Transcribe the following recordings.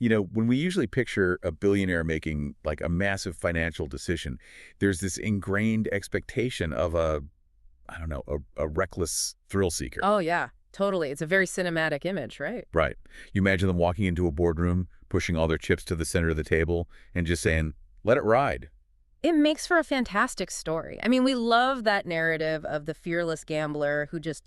When we usually picture a billionaire making like a massive financial decision, there's this ingrained expectation of I don't know, a reckless thrill seeker. Oh, yeah, totally. It's a very cinematic image, right? Right. You imagine them walking into a boardroom, pushing all their chips to the center of the table, and just saying, let it ride. It makes for a fantastic story. I mean, we love that narrative of the fearless gambler who just,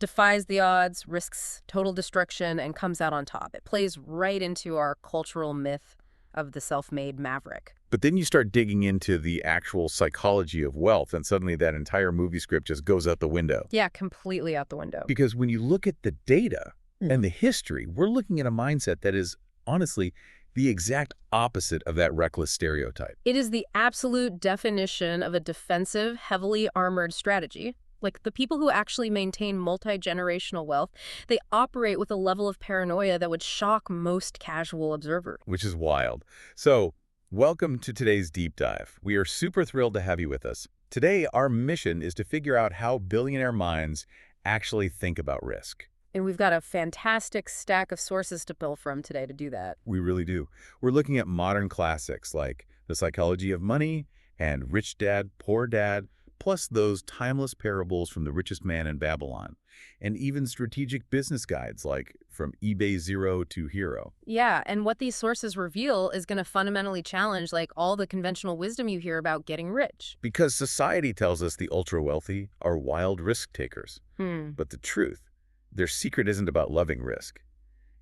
defies the odds, risks total destruction, and comes out on top. It plays right into our cultural myth of the self-made maverick. But then you start digging into the actual psychology of wealth, and suddenly that entire movie script just goes out the window. Yeah, completely out the window. Because when you look at the data and the history, we're looking at a mindset that is, honestly, the exact opposite of that reckless stereotype. It is the absolute definition of a defensive, heavily armored strategy. Like the people who actually maintain multi-generational wealth, they operate with a level of paranoia that would shock most casual observers. Which is wild. So, welcome to today's deep dive. We are super thrilled to have you with us. Today, our mission is to figure out how billionaire minds actually think about risk. And we've got a fantastic stack of sources to pull from today to do that. We really do. We're looking at modern classics like The Psychology of Money and Rich Dad, Poor Dad, plus those timeless parables from The Richest Man in Babylon, and even strategic business guides like From eBay Zero to Hero. Yeah, and what these sources reveal is going to fundamentally challenge like all the conventional wisdom you hear about getting rich. Because society tells us the ultra-wealthy are wild risk takers. But the truth, their secret isn't about loving risk.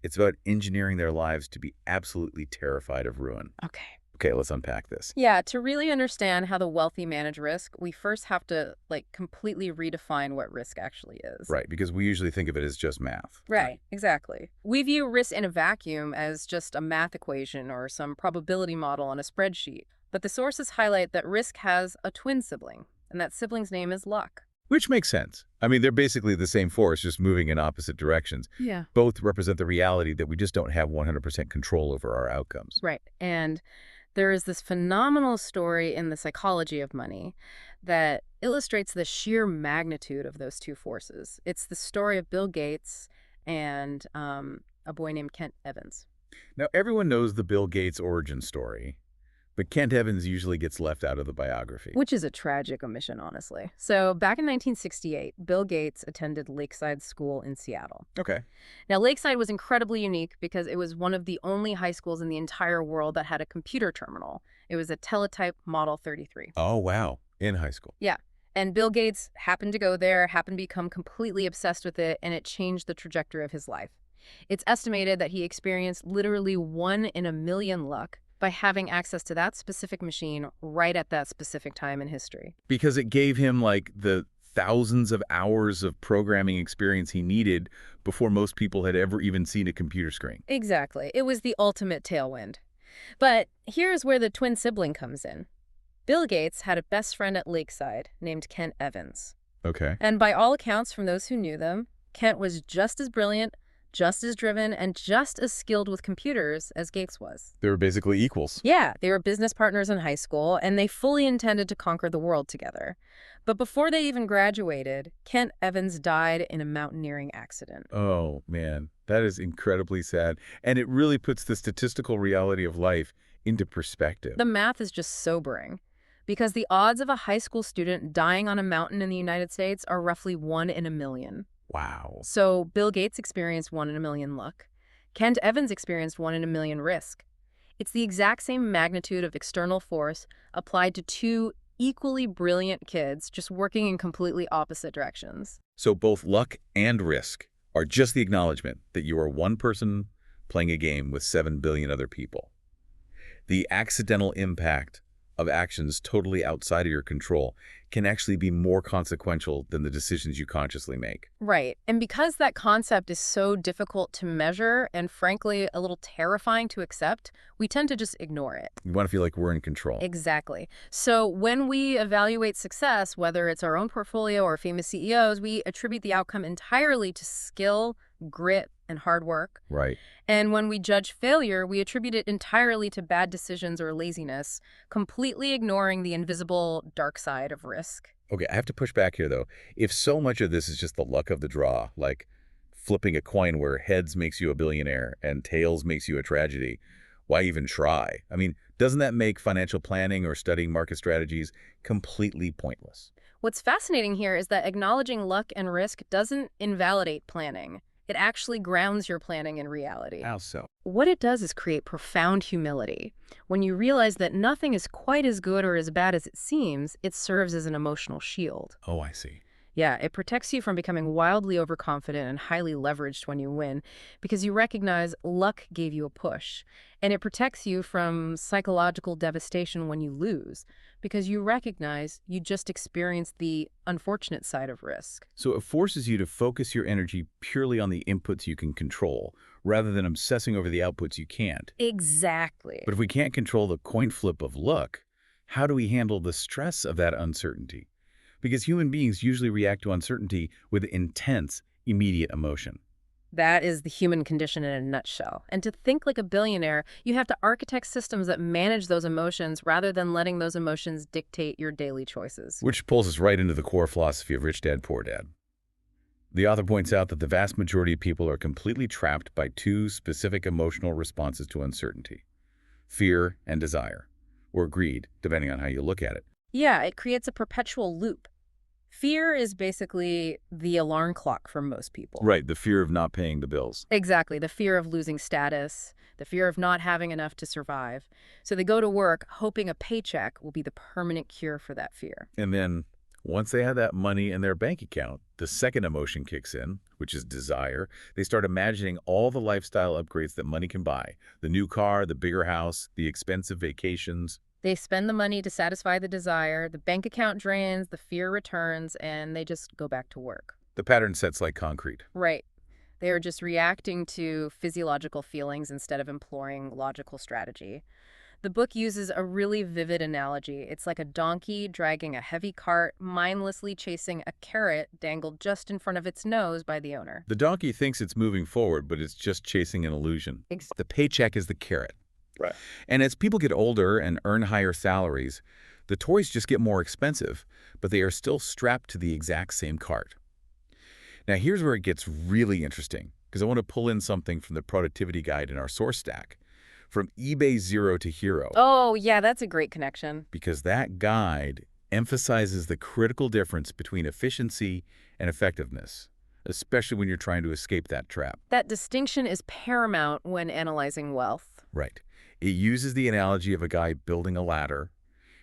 It's about engineering their lives to be absolutely terrified of ruin. Okay, let's unpack this. Yeah, to really understand how the wealthy manage risk, we first have to completely redefine what risk actually is. Right, because we usually think of it as just math. Right, exactly. We view risk in a vacuum as just a math equation or some probability model on a spreadsheet. But the sources highlight that risk has a twin sibling, and that sibling's name is luck. Which makes sense. I mean, they're basically the same force, just moving in opposite directions. Yeah. Both represent the reality that we just don't have 100% control over our outcomes. Right, and there is this phenomenal story in The Psychology of Money that illustrates the sheer magnitude of those two forces. It's the story of Bill Gates and a boy named Kent Evans. Now, everyone knows the Bill Gates origin story, but Kent Evans usually gets left out of the biography. Which is a tragic omission, honestly. So back in 1968, Bill Gates attended Lakeside School in Seattle. Okay. Now, Lakeside was incredibly unique because it was one of the only high schools in the entire world that had a computer terminal. It was a teletype Model 33. Oh, wow. In high school. Yeah. And Bill Gates happened to go there, happened to become completely obsessed with it, and it changed the trajectory of his life. It's estimated that he experienced literally 1 in a million luck by having access to that specific machine right at that specific time in history. Because it gave him like the thousands of hours of programming experience he needed before most people had ever even seen a computer screen. Exactly. It was the ultimate tailwind. But here's where the twin sibling comes in. Bill Gates had a best friend at Lakeside named Kent Evans. Okay. And by all accounts from those who knew them, Kent was just as brilliant, just as driven, and just as skilled with computers as Gates was. They were basically equals. Yeah, they were business partners in high school, and they fully intended to conquer the world together. But before they even graduated, Kent Evans died in a mountaineering accident. Oh, man. That is incredibly sad. And it really puts the statistical reality of life into perspective. The math is just sobering, because the odds of a high school student dying on a mountain in the United States are roughly 1 in a million. Wow. So Bill Gates experienced 1 in a million luck. Kent Evans experienced 1 in a million risk. It's the exact same magnitude of external force applied to two equally brilliant kids just working in completely opposite directions. So both luck and risk are just the acknowledgement that you are one person playing a game with 7 billion other people. The accidental impact of actions totally outside of your control can actually be more consequential than the decisions you consciously make. Right. And because that concept is so difficult to measure and frankly a little terrifying to accept, we tend to just ignore it. We want to feel like we're in control. Exactly. So when we evaluate success, whether it's our own portfolio or famous CEOs, we attribute the outcome entirely to skill, grit, and hard work. Right. And when we judge failure, we attribute it entirely to bad decisions or laziness, completely ignoring the invisible dark side of risk. Okay, I have to push back here, though. If so much of this is just the luck of the draw, like flipping a coin where heads makes you a billionaire and tails makes you a tragedy. Why even try? I mean, doesn't that make financial planning or studying market strategies completely pointless? What's fascinating here is that acknowledging luck and risk doesn't invalidate planning. It actually grounds your planning in reality. How so? What it does is create profound humility. When you realize that nothing is quite as good or as bad as it seems, it serves as an emotional shield. Oh, I see. Yeah, it protects you from becoming wildly overconfident and highly leveraged when you win because you recognize luck gave you a push. And it protects you from psychological devastation when you lose because you recognize you just experienced the unfortunate side of risk. So it forces you to focus your energy purely on the inputs you can control, rather than obsessing over the outputs you can't. Exactly. But if we can't control the coin flip of luck, how do we handle the stress of that uncertainty? Because human beings usually react to uncertainty with intense, immediate emotion. That is the human condition in a nutshell. And to think like a billionaire, you have to architect systems that manage those emotions rather than letting those emotions dictate your daily choices. Which pulls us right into the core philosophy of Rich Dad, Poor Dad. The author points out that the vast majority of people are completely trapped by two specific emotional responses to uncertainty: fear and desire, or greed, depending on how you look at it. Yeah, it creates a perpetual loop. Fear is basically the alarm clock for most people. Right, the fear of not paying the bills. Exactly, the fear of losing status, the fear of not having enough to survive. So they go to work hoping a paycheck will be the permanent cure for that fear. And then, once they have that money in their bank account, the second emotion kicks in, which is desire. They start imagining all the lifestyle upgrades that money can buy: the new car, the bigger house, the expensive vacations. They spend the money to satisfy the desire, the bank account drains, the fear returns, and they just go back to work. The pattern sets like concrete. Right. They are just reacting to physiological feelings instead of employing logical strategy. The book uses a really vivid analogy. It's like a donkey dragging a heavy cart, mindlessly chasing a carrot dangled just in front of its nose by the owner. The donkey thinks it's moving forward, but it's just chasing an illusion. The paycheck is the carrot. Right. And as people get older and earn higher salaries, the toys just get more expensive, but they are still strapped to the exact same cart. Now, here's where it gets really interesting, because I want to pull in something from the productivity guide in our source stack, from eBay Zero to Hero, Oh, yeah, that's a great connection. because that guide emphasizes the critical difference between efficiency and effectiveness, especially when you're trying to escape that trap. That distinction is paramount when analyzing wealth. Right. It uses the analogy of a guy building a ladder.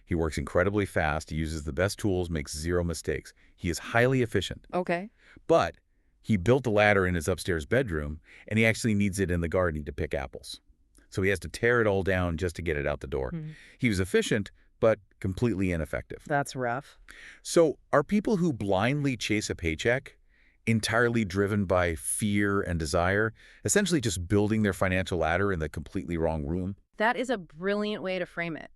He works incredibly fast, he uses the best tools, makes zero mistakes. He is highly efficient. Okay. But he built the ladder in his upstairs bedroom, and he actually needs it in the garden to pick apples. So he has to tear it all down just to get it out the door. He was efficient, but completely ineffective. That's rough. So are people who blindly chase a paycheck entirely driven by fear and desire, essentially just building their financial ladder in the completely wrong room? That is a brilliant way to frame it.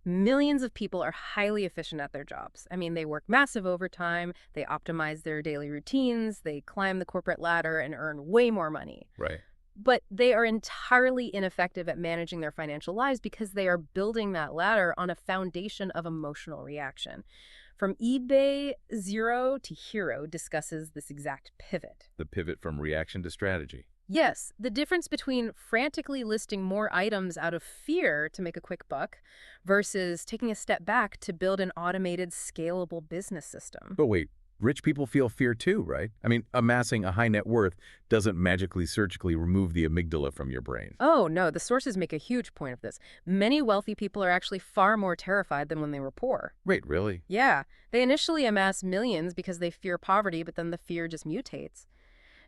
Millions of people are highly efficient at their jobs. I mean, they work massive overtime, they optimize their daily routines, they climb the corporate ladder and earn way more money. Right. But they are entirely ineffective at managing their financial lives because they are building that ladder on a foundation of emotional reaction. From eBay Zero to Hero discusses this exact pivot. The pivot from reaction to strategy. Yes, the difference between frantically listing more items out of fear to make a quick buck versus taking a step back to build an automated, scalable business system. But wait, rich people feel fear too, right? I mean, amassing a high net worth doesn't magically surgically remove the amygdala from your brain. Oh, no, the sources make a huge point of this. Many wealthy people are actually far more terrified than when they were poor. Wait, really? Yeah, they initially amass millions because they fear poverty, but then the fear just mutates.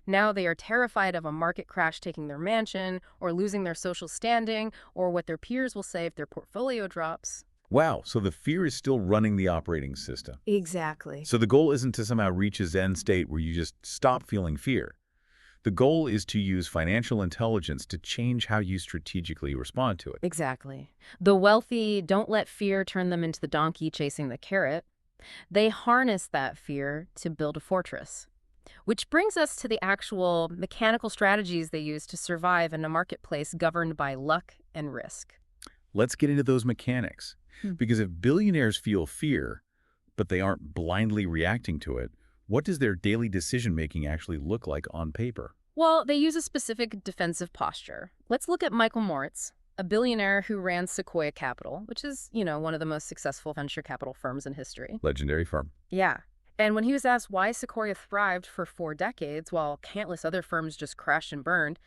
Now they are terrified of a market crash taking their mansion, or losing their social standing, or what their peers will say if their portfolio drops. Wow, so the fear is still running the operating system. Exactly. So the goal isn't to somehow reach a Zen state where you just stop feeling fear. The goal is to use financial intelligence to change how you strategically respond to it. Exactly. The wealthy don't let fear turn them into the donkey chasing the carrot. They harness that fear to build a fortress. Which brings us to the actual mechanical strategies they use to survive in a marketplace governed by luck and risk. Let's get into those mechanics. Because if billionaires feel fear, but they aren't blindly reacting to it, What does their daily decision-making actually look like on paper? Well, they use a specific defensive posture. Let's look at Michael Moritz, a billionaire who ran Sequoia Capital, which is, one of the most successful venture capital firms in history. Legendary firm. Yeah. And when he was asked why Sequoia thrived for 4 decades while countless other firms just crashed and burned,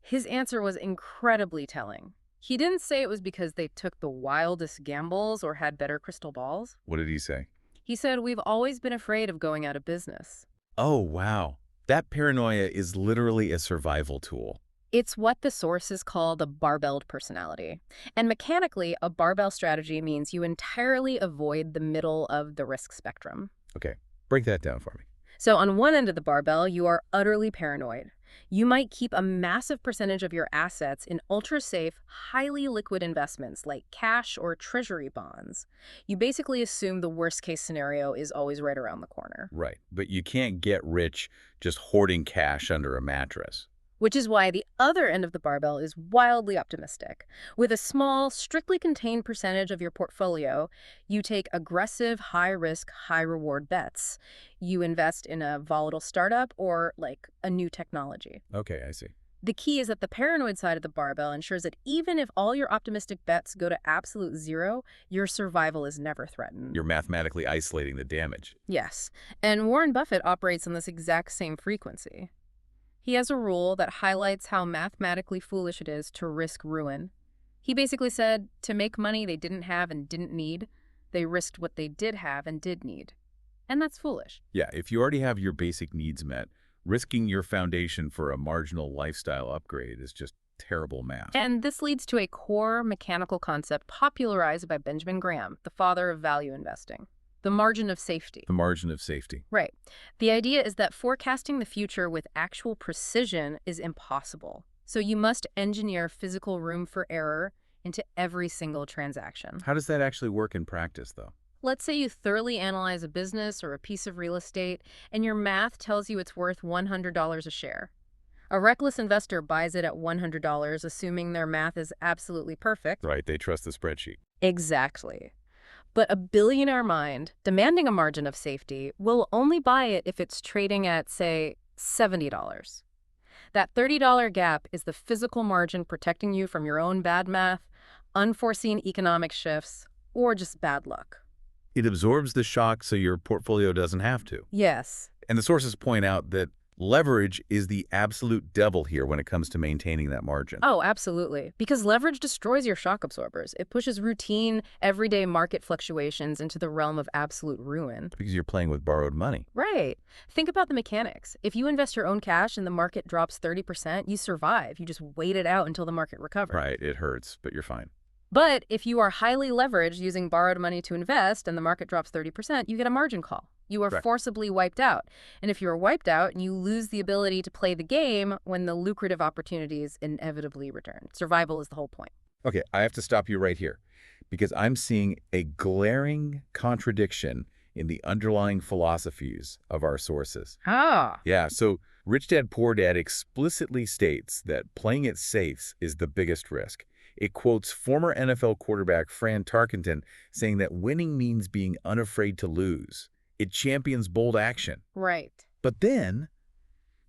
his answer was incredibly telling. He didn't say it was because they took the wildest gambles or had better crystal balls. What did he say? He said, "We've always been afraid of going out of business." Oh, wow. That paranoia is literally a survival tool. It's what the sources call the barbelled personality. And mechanically, a barbell strategy means you entirely avoid the middle of the risk spectrum. Okay, break that down for me. So on one end of the barbell, you are utterly paranoid. You might keep a massive percentage of your assets in ultra-safe, highly liquid investments like cash or treasury bonds. You basically assume the worst-case scenario is always right around the corner. Right, but you can't get rich just hoarding cash under a mattress. Which is why the other end of the barbell is wildly optimistic. With a small, strictly contained percentage of your portfolio, you take aggressive, high-risk, high-reward bets. You invest in a volatile startup or, like, a new technology. Okay, I see. The key is that the paranoid side of the barbell ensures that even if all your optimistic bets go to absolute zero, your survival is never threatened. You're mathematically isolating the damage. Yes, and Warren Buffett operates on this exact same frequency. He has a rule that highlights how mathematically foolish it is to risk ruin. He basically said, to make money they didn't have and didn't need, they risked what they did have and did need. And that's foolish. Yeah, if you already have your basic needs met, risking your foundation for a marginal lifestyle upgrade is just terrible math. And this leads to a core mechanical concept popularized by Benjamin Graham, the father of value investing. The margin of safety. The margin of safety. Right. The idea is that forecasting the future with actual precision is impossible. So you must engineer physical room for error into every single transaction. How does that actually work in practice, though? Let's say you thoroughly analyze a business or a piece of real estate, and your math tells you it's worth $100 a share. A reckless investor buys it at $100, assuming their math is absolutely perfect. Right, they trust the spreadsheet. Exactly. But a billionaire mind, demanding a margin of safety, will only buy it if it's trading at, say, $70. That $30 gap is the physical margin protecting you from your own bad math, unforeseen economic shifts, or just bad luck. It absorbs the shock so your portfolio doesn't have to. Yes. And the sources point out that leverage is the absolute devil here when it comes to maintaining that margin. Oh, absolutely. Because leverage destroys your shock absorbers. It pushes routine, everyday market fluctuations into the realm of absolute ruin. Because you're playing with borrowed money. Right. Think about the mechanics. If you invest your own cash and the market drops 30%, you survive. You just wait it out until the market recovers. Right, it hurts, but you're fine. But if you are highly leveraged using borrowed money to invest and the market drops 30%, you get a margin call. You are forcibly wiped out. And if you are wiped out, you lose the ability to play the game when the lucrative opportunities inevitably return. Survival is the whole point. Okay, I have to stop you right here because I'm seeing a glaring contradiction in the underlying philosophies of our sources. Ah. Yeah, so Rich Dad Poor Dad explicitly states that playing it safe is the biggest risk. It quotes former NFL quarterback Fran Tarkenton saying that winning means being unafraid to lose. It champions bold action. Right. But then,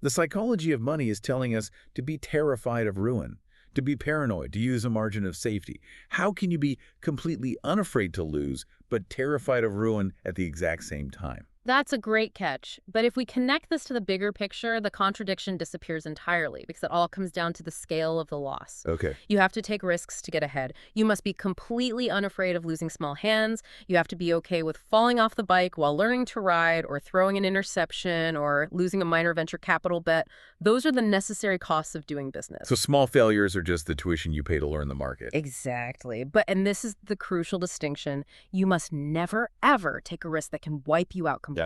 the psychology of money is telling us to be terrified of ruin, to be paranoid, to use a margin of safety. How can you be completely unafraid to lose, but terrified of ruin at the exact same time? That's a great catch. But if we connect this to the bigger picture, the contradiction disappears entirely because it all comes down to the scale of the loss. Okay. You have to take risks to get ahead. You must be completely unafraid of losing small hands. You have to be okay with falling off the bike while learning to ride or throwing an interception or losing a minor venture capital bet. Those are the necessary costs of doing business. So small failures are just the tuition you pay to learn the market. Exactly. And this is the crucial distinction. You must never, ever take a risk that can wipe you out completely.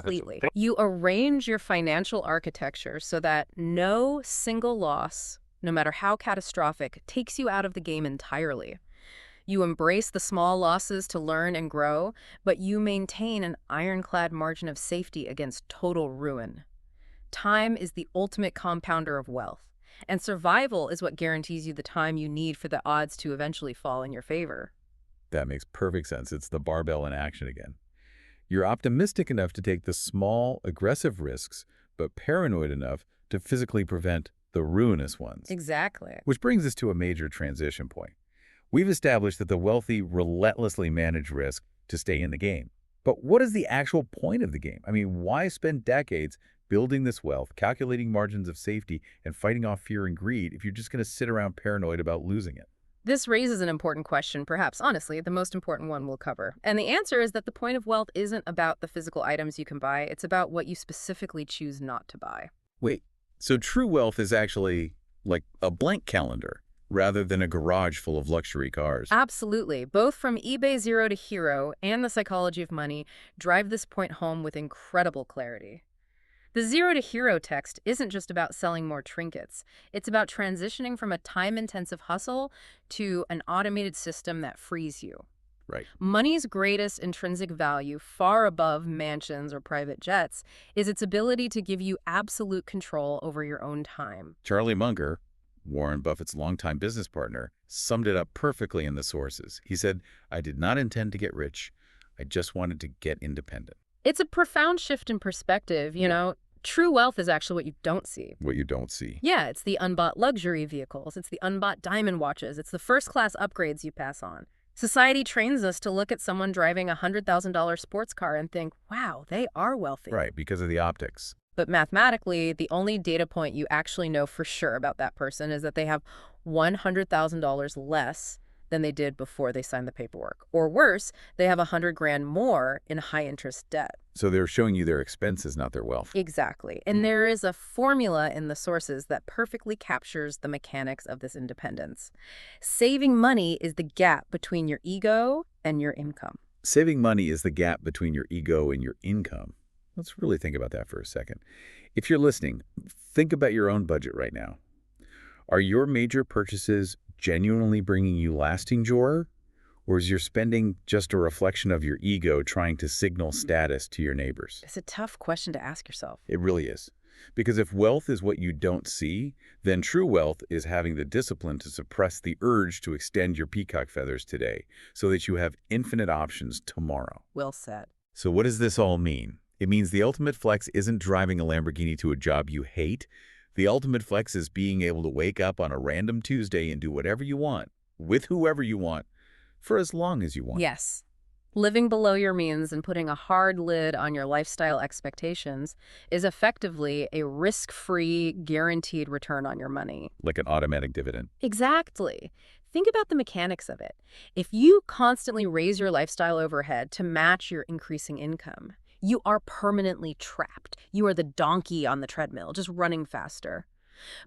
You arrange your financial architecture so that no single loss, no matter how catastrophic, takes you out of the game entirely. You embrace the small losses to learn and grow, but you maintain an ironclad margin of safety against total ruin. Time is the ultimate compounder of wealth, and survival is what guarantees you the time you need for the odds to eventually fall in your favor. That makes perfect sense. It's the barbell in action again. You're optimistic enough to take the small, aggressive risks, but paranoid enough to physically prevent the ruinous ones. Exactly. Which brings us to a major transition point. We've established that the wealthy relentlessly manage risk to stay in the game. But what is the actual point of the game? I mean, why spend decades building this wealth, calculating margins of safety, and fighting off fear and greed if you're just going to sit around paranoid about losing it? This raises an important question, perhaps, honestly, the most important one we'll cover. And the answer is that the point of wealth isn't about the physical items you can buy, it's about what you specifically choose not to buy. Wait, so true wealth is actually like a blank calendar rather than a garage full of luxury cars. Absolutely. Both from eBay Zero to Hero and The Psychology of Money drive this point home with incredible clarity. The Zero to Hero text isn't just about selling more trinkets. It's about transitioning from a time-intensive hustle to an automated system that frees you. Right. Money's greatest intrinsic value, far above mansions or private jets, is its ability to give you absolute control over your own time. Charlie Munger, Warren Buffett's longtime business partner, summed it up perfectly in the sources. He said, "I did not intend to get rich. I just wanted to get independent." It's a profound shift in perspective, you know. True wealth is actually what you don't see. What you don't see. Yeah, it's the unbought luxury vehicles. It's the unbought diamond watches. It's the first-class upgrades you pass on. Society trains us to look at someone driving a $100,000 sports car and think, wow, they are wealthy. Right, because of the optics. But mathematically, the only data point you actually know for sure about that person is that they have $100,000 less than they did before they signed the paperwork. Or worse, they have $100,000 more in high-interest debt. So they're showing you their expenses, not their wealth. Exactly. And there is a formula in the sources that perfectly captures the mechanics of this independence. Saving money is the gap between your ego and your income. Saving money is the gap between your ego and your income. Let's really think about that for a second. If you're listening, think about your own budget right now. Are your major purchases genuinely bringing you lasting joy? Or is your spending just a reflection of your ego trying to signal status to your neighbors? It's a tough question to ask yourself. It really is. Because if wealth is what you don't see, then true wealth is having the discipline to suppress the urge to extend your peacock feathers today so that you have infinite options tomorrow. Well said. So what does this all mean? It means the ultimate flex isn't driving a Lamborghini to a job you hate. The ultimate flex is being able to wake up on a random Tuesday and do whatever you want, with whoever you want, for as long as you want. Yes. Living below your means and putting a hard lid on your lifestyle expectations is effectively a risk-free, guaranteed return on your money. Like an automatic dividend. Exactly. Think about the mechanics of it. If you constantly raise your lifestyle overhead to match your increasing income, you are permanently trapped. You are the donkey on the treadmill, just running faster.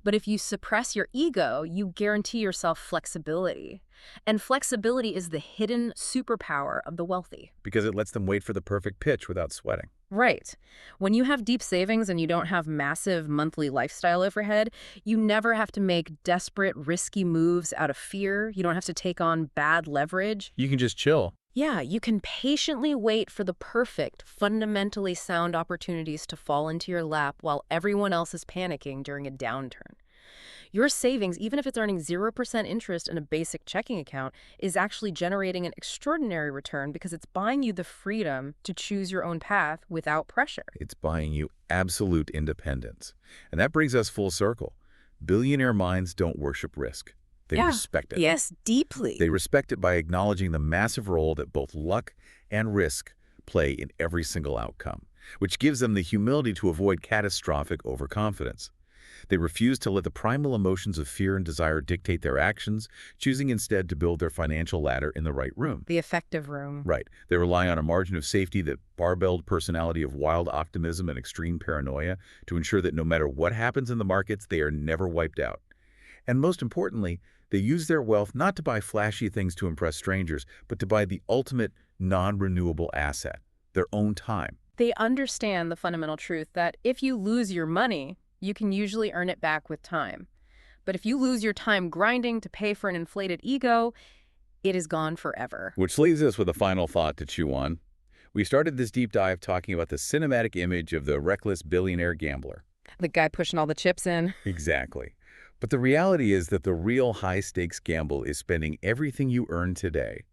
But if you suppress your ego, you guarantee yourself flexibility. And flexibility is the hidden superpower of the wealthy. Because it lets them wait for the perfect pitch without sweating. Right. When you have deep savings and you don't have massive monthly lifestyle overhead, you never have to make desperate, risky moves out of fear. You don't have to take on bad leverage. You can just chill. Yeah, you can patiently wait for the perfect, fundamentally sound opportunities to fall into your lap while everyone else is panicking during a downturn. Your savings, even if it's earning 0% interest in a basic checking account, is actually generating an extraordinary return because it's buying you the freedom to choose your own path without pressure. It's buying you absolute independence. And that brings us full circle. Billionaire minds don't worship risk. They respect it. Yes, deeply. They respect it by acknowledging the massive role that both luck and risk play in every single outcome, which gives them the humility to avoid catastrophic overconfidence. They refuse to let the primal emotions of fear and desire dictate their actions, choosing instead to build their financial ladder in the right room. The effective room. Right. They rely on a margin of safety, that barbelled personality of wild optimism and extreme paranoia, to ensure that no matter what happens in the markets, they are never wiped out. And most importantly, they use their wealth not to buy flashy things to impress strangers, but to buy the ultimate non-renewable asset, their own time. They understand the fundamental truth that if you lose your money, you can usually earn it back with time. But if you lose your time grinding to pay for an inflated ego, it is gone forever. Which leaves us with a final thought to chew on. We started this deep dive talking about the cinematic image of the reckless billionaire gambler. The guy pushing all the chips in. Exactly. But the reality is that the real high-stakes gamble is spending everything you earn today,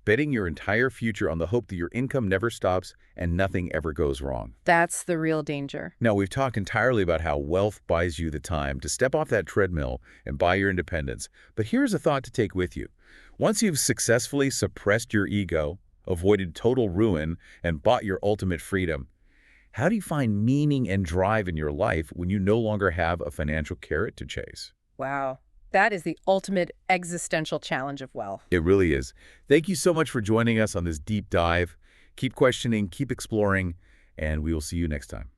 betting your entire future on the hope that your income never stops and nothing ever goes wrong. That's the real danger. Now, we've talked entirely about how wealth buys you the time to step off that treadmill and buy your independence. But here's a thought to take with you. Once you've successfully suppressed your ego, avoided total ruin, and bought your ultimate freedom, how do you find meaning and drive in your life when you no longer have a financial carrot to chase? Wow. That is the ultimate existential challenge of wealth. It really is. Thank you so much for joining us on this deep dive. Keep questioning, keep exploring, and we will see you next time.